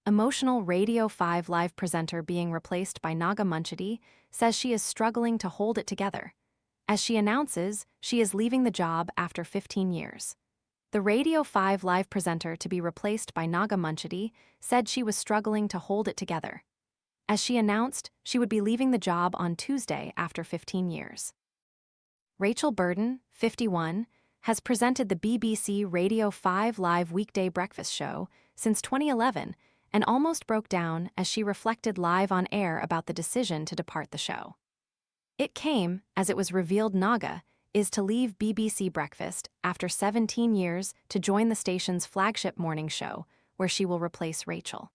Emotional Radio 5 live presenter being replaced by Naga Munchetty says she is struggling to hold it together, as she announces she is leaving the job after 15 years. The Radio 5 live presenter to be replaced by Naga Munchetty said she was struggling to hold it together, as she announced she would be leaving the job on Tuesday after 15 years. Rachel Burden, 51, has presented the BBC Radio 5 live weekday breakfast show since 2011 and almost broke down as she reflected live on air about the decision to depart the show. It came as it was revealed Naga is to leave BBC Breakfast after 17 years to join the station's flagship morning show, where she will replace Rachel.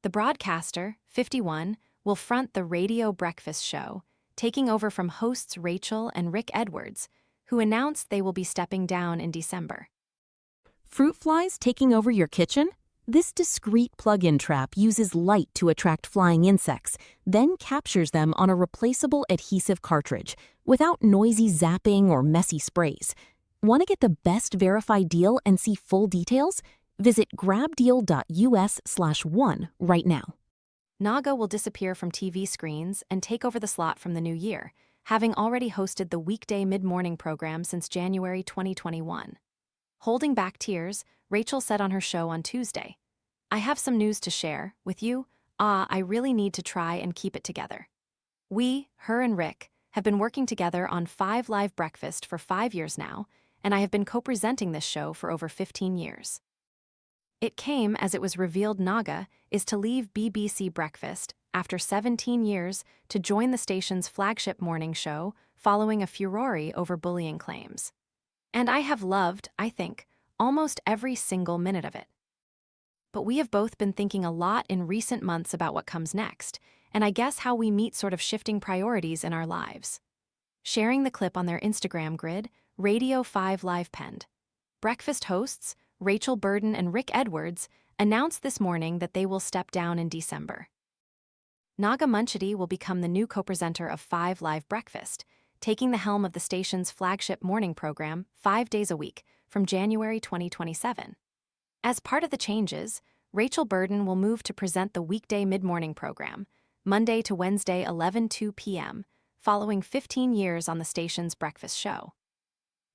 The broadcaster, 51, will front the Radio Breakfast show, taking over from hosts Rachel and Rick Edwards, who announced they will be stepping down in December. Fruit flies taking over your kitchen? This discreet plug-in trap uses light to attract flying insects, then captures them on a replaceable adhesive cartridge, without noisy zapping or messy sprays. Want to get the best verified deal and see full details? Visit grabdeal.us/one right now. Naga will disappear from TV screens and take over the slot from the new year, having already hosted the weekday mid-morning program since January 2021. Holding back tears, Rachel said on her show on Tuesday, "I have some news to share with you. I really need to try and keep it together. Her and Rick, have been working together on 5 Live Breakfast for 5 years now, and I have been co-presenting this show for over 15 years. It came as it was revealed Naga is to leave BBC Breakfast after 17 years to join the station's flagship morning show following a furore over bullying claims. And I have loved, I think, almost every single minute of it. But we have both been thinking a lot in recent months about what comes next, and I guess how we meet sort of shifting priorities in our lives." Sharing the clip on their Instagram grid, Radio 5 Live penned, "Breakfast hosts, Rachel Burden and Rick Edwards, announced this morning that they will step down in December. Naga Munchetty will become the new co-presenter of 5 Live Breakfast, taking the helm of the station's flagship morning program 5 days a week from January 2027. As part of the changes, Rachel Burden will move to present the weekday mid-morning program, Monday to Wednesday 11:02 p.m., following 15 years on the station's breakfast show.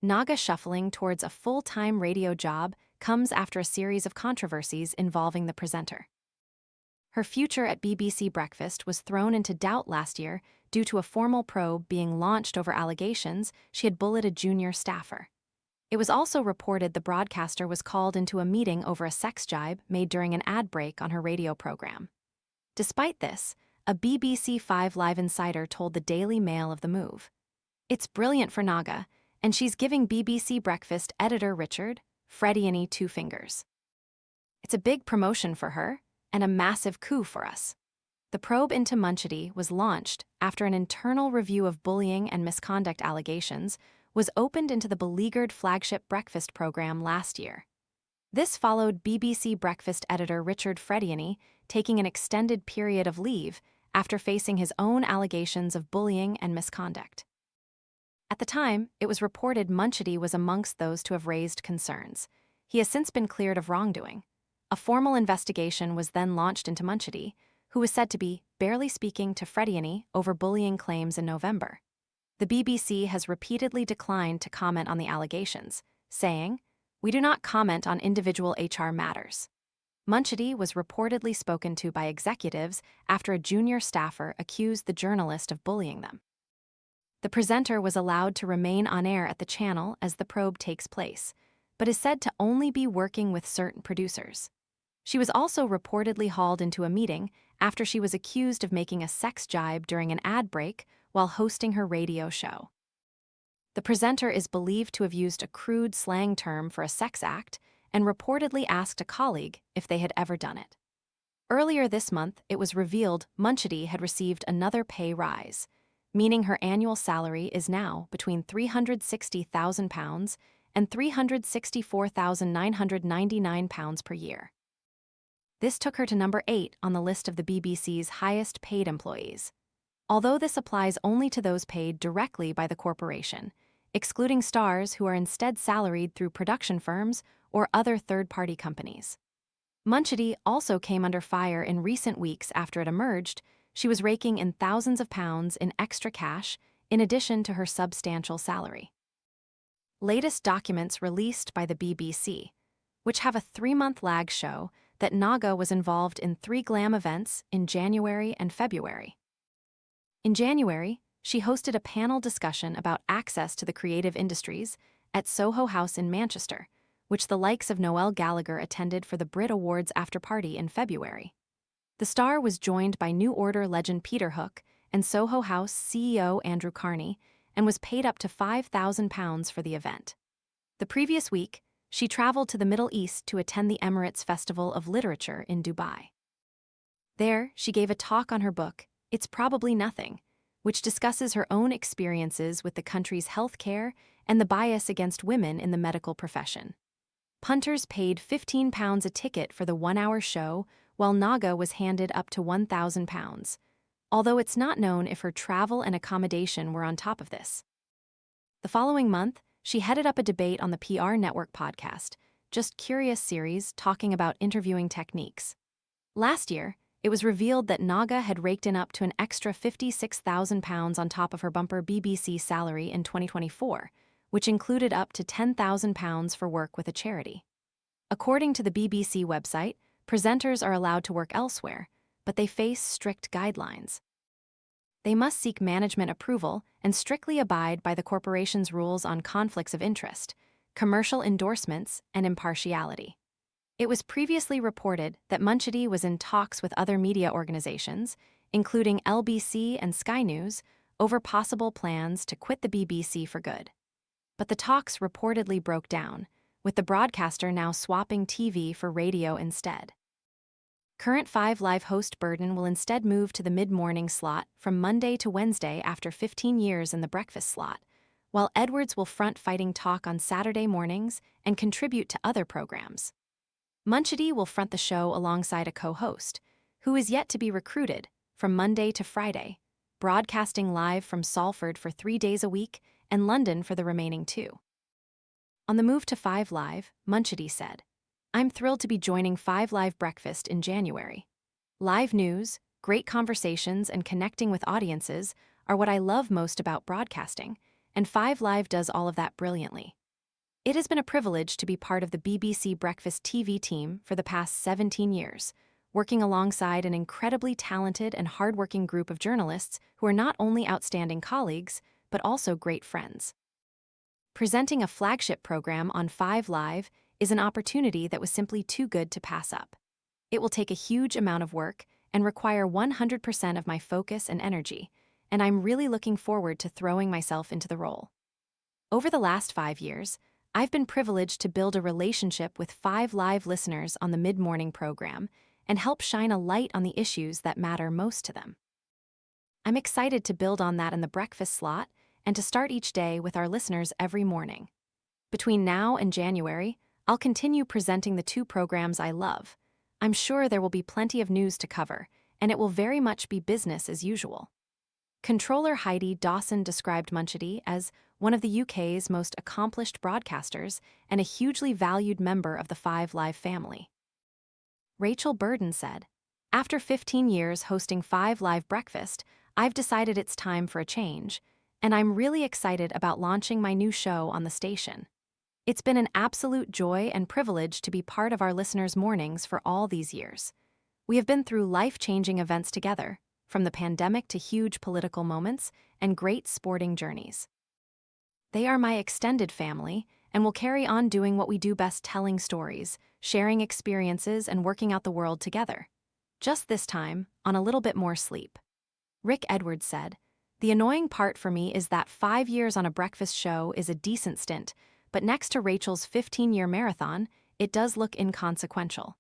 Naga shuffling towards a full-time radio job comes after a series of controversies involving the presenter. Her future at BBC Breakfast was thrown into doubt last year due to a formal probe being launched over allegations she had bullied a junior staffer. It was also reported the broadcaster was called into a meeting over a sex jibe made during an ad break on her radio program. Despite this, a BBC 5 Live insider told the Daily Mail of the move. "It's brilliant for Naga, and she's giving BBC Breakfast editor Richard, Frediani 2 fingers. It's a big promotion for her, and a massive coup for us." The probe into Munchetty was launched after an internal review of bullying and misconduct allegations was opened into the beleaguered flagship breakfast program last year. This followed BBC Breakfast editor Richard Frediani taking an extended period of leave after facing his own allegations of bullying and misconduct. At the time, it was reported Munchetty was amongst those to have raised concerns. He has since been cleared of wrongdoing. A formal investigation was then launched into Munchetty, who was said to be barely speaking to Frediani over bullying claims in November. The BBC has repeatedly declined to comment on the allegations, saying, "We do not comment on individual HR matters." Munchetty was reportedly spoken to by executives after a junior staffer accused the journalist of bullying them. The presenter was allowed to remain on air at the channel as the probe takes place, but is said to only be working with certain producers. She was also reportedly hauled into a meeting after she was accused of making a sex jibe during an ad break while hosting her radio show. The presenter is believed to have used a crude slang term for a sex act and reportedly asked a colleague if they had ever done it. Earlier this month, it was revealed Munchetty had received another pay rise, meaning her annual salary is now between £360,000 and £364,999 per year. This took her to number 8 on the list of the BBC's highest paid employees. Although this applies only to those paid directly by the corporation, excluding stars who are instead salaried through production firms or other third-party companies. Munchetty also came under fire in recent weeks after it emerged she was raking in thousands of pounds in extra cash in addition to her substantial salary. Latest documents released by the BBC, which have a 3-month lag, show that Naga was involved in 3 glam events in January and February. In January, she hosted a panel discussion about access to the creative industries at Soho House in Manchester, which the likes of Noel Gallagher attended for the Brit Awards after-party in February. The star was joined by New Order legend Peter Hook and Soho House CEO Andrew Carney, and was paid up to £5,000 for the event. The previous week, she traveled to the Middle East to attend the Emirates Festival of Literature in Dubai. There, she gave a talk on her book, It's Probably Nothing, which discusses her own experiences with the country's health care and the bias against women in the medical profession. Punters paid £15 a ticket for the 1-hour show, while Naga was handed up to £1,000, although it's not known if her travel and accommodation were on top of this. The following month, she headed up a debate on the PR Network podcast, Just Curious series, talking about interviewing techniques. Last year, it was revealed that Naga had raked in up to an extra £56,000 on top of her bumper BBC salary in 2024, which included up to £10,000 for work with a charity. According to the BBC website, presenters are allowed to work elsewhere, but they face strict guidelines. They must seek management approval and strictly abide by the corporation's rules on conflicts of interest, commercial endorsements, and impartiality. It was previously reported that Munchetty was in talks with other media organizations, including LBC and Sky News, over possible plans to quit the BBC for good. But the talks reportedly broke down, with the broadcaster now swapping TV for radio instead. Current 5 Live host Burden will instead move to the mid-morning slot from Monday to Wednesday after 15 years in the breakfast slot, while Edwards will front Fighting Talk on Saturday mornings and contribute to other programs. Munchetty will front the show alongside a co-host, who is yet to be recruited, from Monday to Friday, broadcasting live from Salford for 3 days a week and London for the remaining 2. On the move to 5 Live, Munchetty said, "I'm thrilled to be joining 5 Live Breakfast in January. Live news, great conversations, and connecting with audiences are what I love most about broadcasting, and 5 Live does all of that brilliantly. It has been a privilege to be part of the BBC Breakfast TV team for the past 17 years, working alongside an incredibly talented and hardworking group of journalists who are not only outstanding colleagues, but also great friends. Presenting a flagship program on 5 Live is an opportunity that was simply too good to pass up. It will take a huge amount of work and require 100% of my focus and energy, and I'm really looking forward to throwing myself into the role. Over the last 5 years, I've been privileged to build a relationship with 5 Live listeners on the mid-morning program and help shine a light on the issues that matter most to them. I'm excited to build on that in the breakfast slot and to start each day with our listeners every morning. Between now and January, I'll continue presenting the 2 programs I love. I'm sure there will be plenty of news to cover, and it will very much be business as usual." Controller Heidi Dawson described Munchetty as one of the UK's most accomplished broadcasters and a hugely valued member of the 5 Live family. Rachel Burden said, "After 15 years hosting 5 Live Breakfast, I've decided it's time for a change, and I'm really excited about launching my new show on the station. It's been an absolute joy and privilege to be part of our listeners' mornings for all these years. We have been through life-changing events together, from the pandemic to huge political moments and great sporting journeys. They are my extended family and will carry on doing what we do best, telling stories, sharing experiences, and working out the world together. Just this time, on a little bit more sleep." Rick Edwards said, "The annoying part for me is that 5 years on a breakfast show is a decent stint, but next to Rachel's 15-year marathon, it does look inconsequential.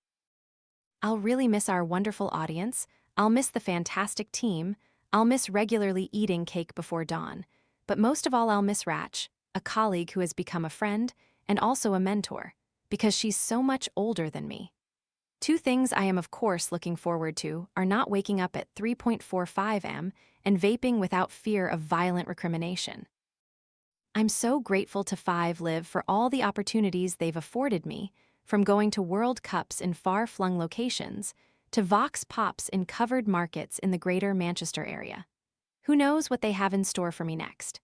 I'll really miss our wonderful audience, I'll miss the fantastic team, I'll miss regularly eating cake before dawn, but most of all I'll miss Rach, a colleague who has become a friend and also a mentor, because she's so much older than me. 2 things I am of course looking forward to are not waking up at 3:45 am and vaping without fear of violent recrimination. I'm so grateful to 5 Live for all the opportunities they've afforded me, from going to World Cups in far-flung locations to Vox Pops in covered markets in the greater Manchester area. Who knows what they have in store for me next?